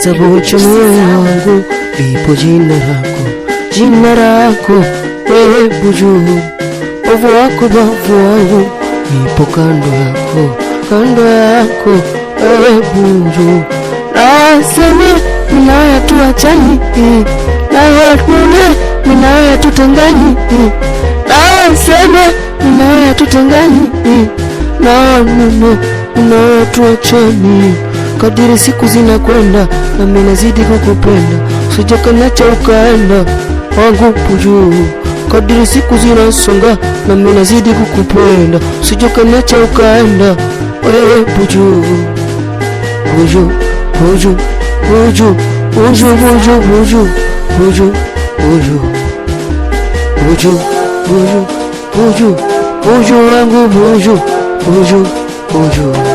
kitabu cha moyo wangu lipo jina lako wewe Buju. Ovu wako bavu wangu nipo kando yako wewe Buju. Nasema minawe tuachani, nawe tuone minawe tutengani. Nasema minawe tutengani, minawe tuachani. Kadiri siku zinakwenda na mimi nazidi kukupenda, usije kaniacha ukaenda wangu Buju. Kadiri siku zinasonga na mimi nazidi kukupenda, usije kaniacha ukaenda wewe Buju. Buju, Buju, Buju, Buju, Buju, Buju, Buju, Buju, Buju, Buju, Buju, Buju wangu Buju, Buju, Buju.